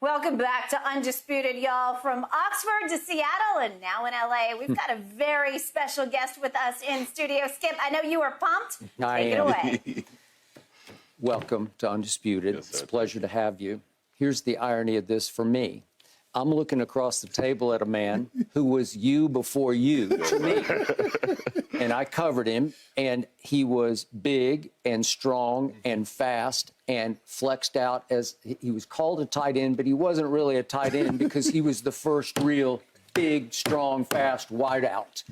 Welcome back to Undisputed, y'all. From Oxford to Seattle and now in LA, we've got a very special guest with us in studio. Skip, I know you are pumped. Take it away. Welcome to Undisputed. Yes, it's a pleasure to have you. Here's the irony of this for me. I'm looking across the table at a man who was you before you to me. And I covered him, and he was big and strong and fast and flexed out as he was called a tight end, but he wasn't really a tight end because he was the first real big, strong, fast wideout.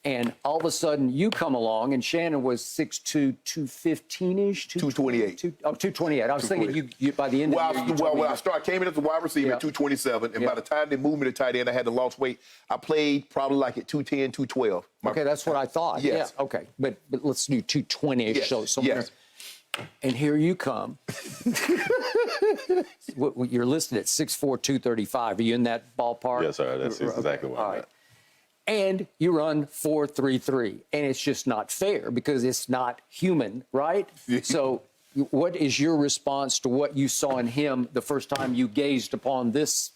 And all of a sudden, you come along, and Shannon was 6'2", 215-ish? 228. 228. I was thinking you by the end of the year. When I came in as a wide receiver at 227, and by the time they moved me to tight end, I had to lose weight. I played probably like at 210, 212. Okay, that's what I thought. Yes. Yeah, okay. But let's do 220-ish. Yes. So somewhere. Yes. And here you come. You're listed at 6'4", 235. Are you in that ballpark? Yes, sir. That's exactly what I'm at. And you run 4.33, and it's just not fair because it's not human, right? So what is your response to what you saw in him the first time you gazed upon this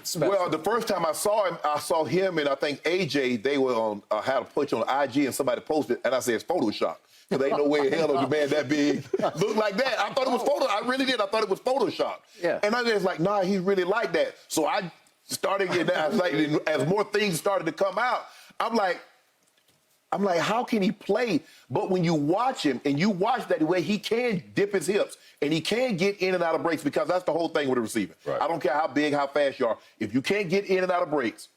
specimen? Well, the first time I saw him and I think AJ, they were on, had a push on IG and somebody posted, and I said, it's Photoshop. Because ain't no way in hell of a man that big look like that. I thought it was Photoshop. I really did. I thought it was Photoshop. Yeah. And I was like, nah, he's really like that. So I started getting that. Like, as more things started to come out, I'm like, how can he play? But when you watch him and you watch that way, he can dip his hips and he can get in and out of breaks because that's the whole thing with a receiver. Right. I don't care how big, how fast you are. If you can't get in and out of breaks,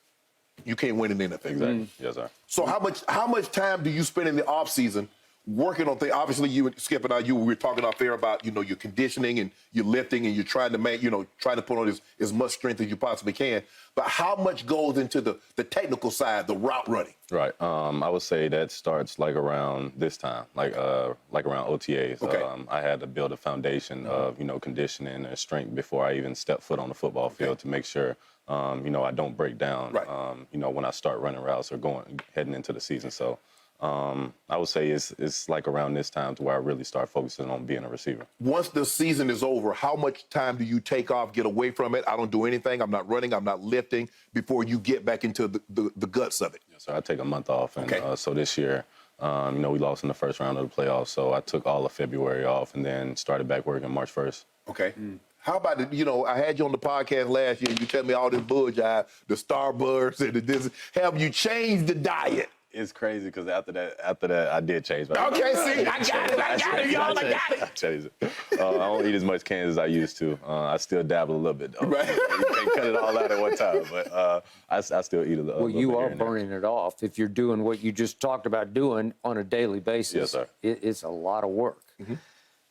you can't win in anything. Exactly. Yes, sir. So how much time do you spend in the offseason working on things? Obviously, you and Skip and we were talking out there about, your conditioning and your lifting and you're trying to trying to put on as much strength as you possibly can. But how much goes into the technical side, the route running? Right. I would say that starts like around this time, like around OTAs. Okay. I had to build a foundation of, conditioning and strength before I even step foot on the football field to make sure, I don't break down, Right. When I start running routes or heading into the season. So I would say it's like around this time to where I really start focusing on being a receiver. Once the season is over, how much time do you take off, get away from it? I don't do anything. I'm not running. I'm not lifting before you get back into the guts of it. Yes, sir. I take a month off. And Okay. So this year, we lost in the first round of the playoffs. So I took all of February off and then started back working March 1st. Okay. How about I had you on the podcast last year. You tell me all this bullshit, the Starbursts and this. Have you changed the diet? It's crazy because after that, I did change my diet. Okay, see, I got it, y'all. I got it. I changed it. I don't eat as much cans as I used to. I still dabble a little bit, though. Right. You can't cut it all out at one time, but I still eat a little. Well, you are burning it off if you're doing what you just talked about doing on a daily basis. Yes, sir. It's a lot of work.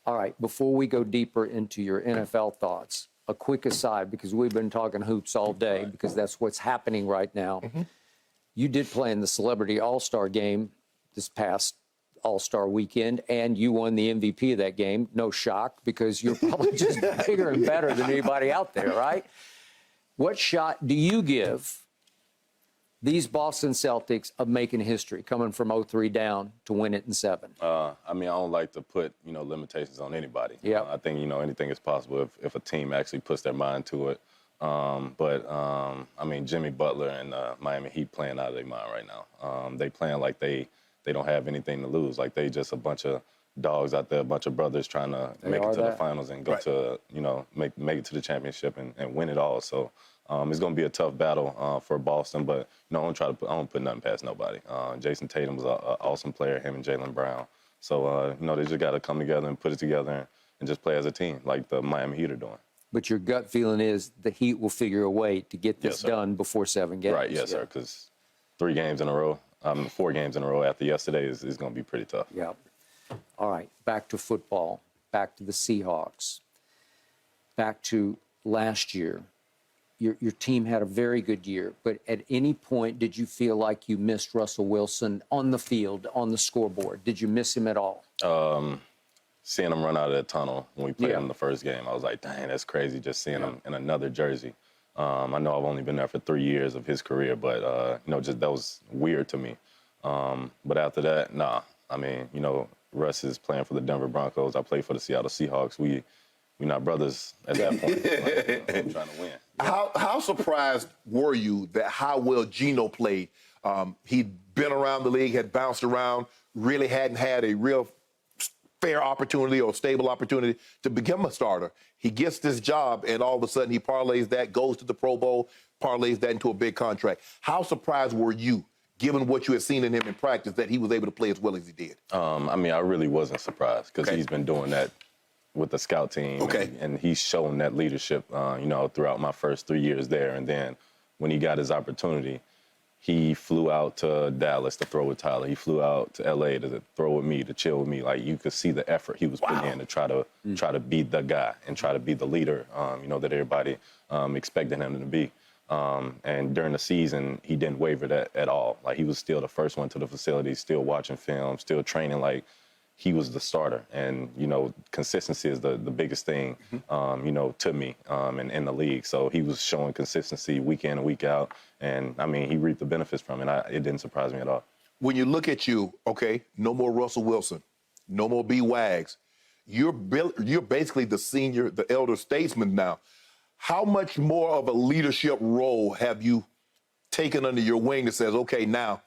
All right, before we go deeper into your NFL thoughts, a quick aside, because we've been talking hoops all day, because that's what's happening right now. You did play in the Celebrity All-Star game this past All-Star weekend, and you won the MVP of that game. No shock, because you're probably just bigger and better than anybody out there, right? What shot do you give these Boston Celtics of making history, coming from 0-3 down to win it in 7? I don't like to put, limitations on anybody. Yeah. I think, anything is possible if a team actually puts their mind to it. Jimmy Butler and Miami Heat playing out of their mind right now. They playing like they don't have anything to lose. Like they just a bunch of dogs out there, a bunch of brothers trying to make it to the finals and go to, make it to the championship and win it all. So it's going to be a tough battle for Boston, but I don't put nothing past nobody. Jason Tatum was an awesome player, him and Jaylen Brown. So, they just got to come together and put it together and just play as a team like the Miami Heat are doing. But your gut feeling is the Heat will figure a way to get this done before 7 games. Right, yes, sir, because 4 games in a row after yesterday is going to be pretty tough. Yeah. All right, back to football, back to the Seahawks, back to last year. Your team had a very good year, but at any point did you feel like you missed Russell Wilson on the field, on the scoreboard? Did you miss him at all? Seeing him run out of that tunnel when we played him the first game, I was like, dang, that's crazy just seeing him in another jersey. I know I've only been there for 3 years of his career, but, just that was weird to me. But after that, nah. Russ is playing for the Denver Broncos. I play for the Seattle Seahawks. We we're not brothers at that point. Like, I'm trying to win. How surprised were you that how well Geno played? He'd been around the league, had bounced around, really hadn't had a real fair opportunity or stable opportunity to become a starter. He gets this job, and all of a sudden he parlays that, goes to the Pro Bowl, parlays that into a big contract. How surprised were you, given what you had seen in him in practice, that he was able to play as well as he did? I mean, I really wasn't surprised because he's been doing that with the scout team. And he's shown that leadership, you know, throughout my first 3 years there. And then when he got his opportunity, he flew out to Dallas to throw with Tyler. He flew out to L.A. to throw with me, to chill with me. Like, you could see the effort he was putting in to try to be the guy and try to be the leader, you know, that everybody expected him to be. And during the season, he didn't waver that at all. Like, he was still the first one to the facility, still watching film, still training like he was the starter. And, you know, consistency is the biggest thing, you know, to me in the league. So he was showing consistency week in and week out. And, I mean, he reaped the benefits from it. It didn't surprise me at all. When you look at you, no more Russell Wilson, no more B. Wags. You're basically the senior, the elder statesman now. How much more of a leadership role have you taken under your wing that says, okay, now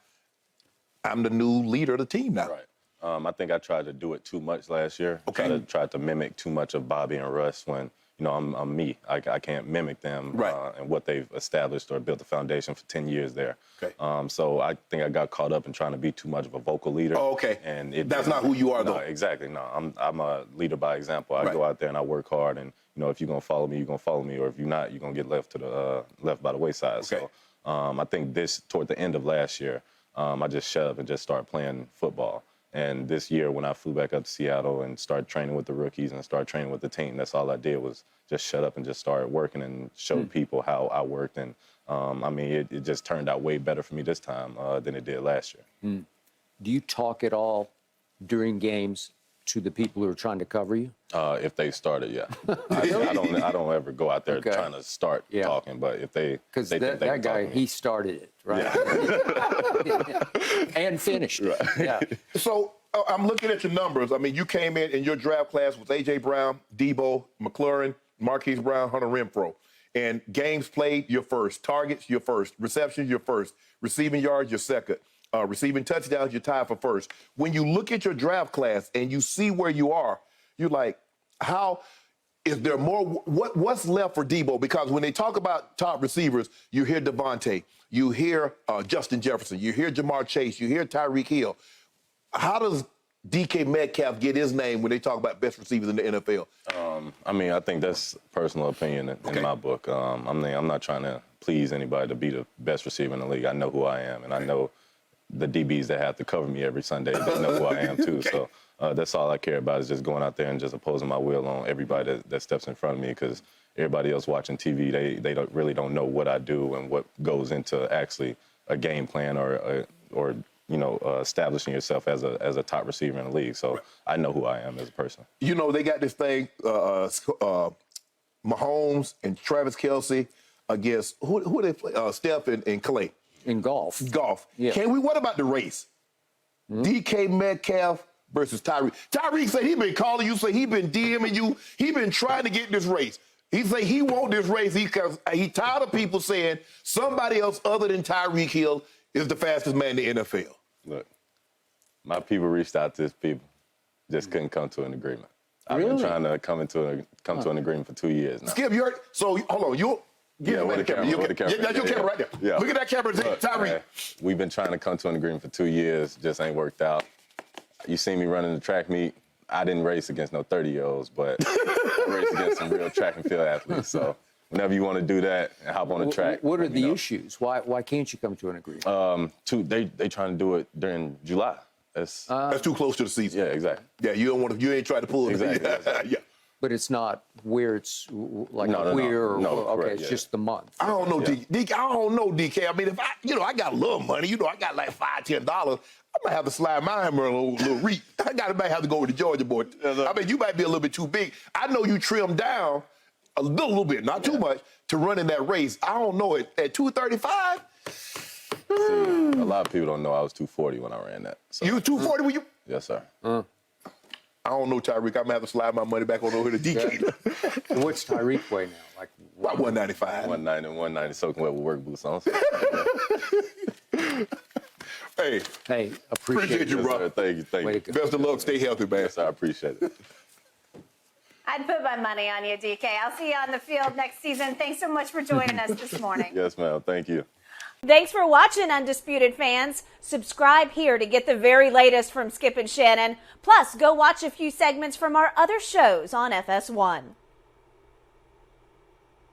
I'm the new leader of the team now? Right. I think I tried to do it too much last year. Tried to mimic too much of Bobby and Russ when, you know, I'm me. I can't mimic them and what they've established or built the foundation for 10 years there. So I think I got caught up in trying to be too much of a vocal leader. And that's not who you are, though. Exactly. No, I'm a leader by example. I go out there and I work hard, and, you know, if you're going to follow me, you're going to follow me. Or if you're not, you're going to get left by the wayside. So I think toward the end of last year, I just shut up and just started playing football. And this year, when I flew back up to Seattle and started training with the rookies and started training with the team, that's all I did was just shut up and just start working and showed people how I worked. And, I mean, it just turned out way better for me this time than it did last year. Do you talk at all during games to the people who are trying to cover you? If they started, yeah. I don't ever go out there trying to start talking, but if they... Because that guy, he started it, right? And finished it. So I'm looking at your numbers. I mean, you came in your draft class with A.J. Brown, Debo, McLaurin, Marquise Brown, Hunter Renfrow. And games played, you're first. Targets, you're first. Receptions, you're first. Receiving yards, you're second. Receiving touchdowns, you're tied for first. When you look at your draft class and you see where you are, you're like, how is there more? What's left for Debo? Because when they talk about top receivers, you hear Devontae, you hear Justin Jefferson, you hear Jamar Chase, you hear Tyreek Hill. How does DK Metcalf get his name when they talk about best receivers in the NFL? I mean, I think that's personal opinion in my book. I'm not trying to please anybody to be the best receiver in the league. I know who I am, and I know the DBs that have to cover me every Sunday, they know who I am too. So that's all I care about is just going out there and just opposing my will on everybody that steps in front of me, because everybody else watching TV, they really don't know what I do and what goes into actually a game plan or you know, establishing yourself as a top receiver in the league. So I know who I am as a person. You know, they got this thing, Mahomes and Travis Kelce against, who they play? Steph and Clay. In golf. Yeah. What about the race? DK Metcalf versus Tyreek. Tyreek said he been calling you, say he been DMing you. He been trying to get this race. He say he want this race because he tired of people saying somebody else other than Tyreek Hill is the fastest man in the NFL. Look, my people reached out to his people, just couldn't come to an agreement. I've been trying to come to an agreement for 2 years now. Skip, you heard? So hold on, with the camera. That's your camera right there. Yeah. Look at that camera, Tyreek. We've been trying to come to an agreement for 2 years, just ain't worked out. You see me running the track meet. I didn't race against no 30-years-olds, but I raced against some real track and field athletes. So whenever you want to do that and hop on the track. What are the issues? Why can't you come to an agreement? They trying to do it during July. That's too close to the season. Yeah, exactly. Yeah, you ain't trying to pull it. Exactly. Yeah. But it's not where it's like No, it's yeah. just the month. I don't know, DK. I don't know, DK. I mean, if I got a little money, I got like $5, $10. I might have to slide my hammer a little reap. Might have to go with the Georgia boy. I mean, you might be a little bit too big. I know you trimmed down a little bit, not too much, to run in that race. I don't know it at 235. See, a lot of people don't know I was 240 when I ran that. So. You were 240 when you? Yes, sir. I don't know, Tyreek. I'm going to have to slide my money back on over to DK. What's Tyreek weigh now? Like About 195. 190 soaking wet with work boots on. Hey, appreciate you, bro. Sir, thank you. Best of luck. Stay healthy, man. Yes, I appreciate it. I'd put my money on you, DK. I'll see you on the field next season. Thanks so much for joining us this morning. Yes, ma'am. Thank you. Thanks for watching, Undisputed fans. Subscribe here to get the very latest from Skip and Shannon. Plus, go watch a few segments from our other shows on FS1.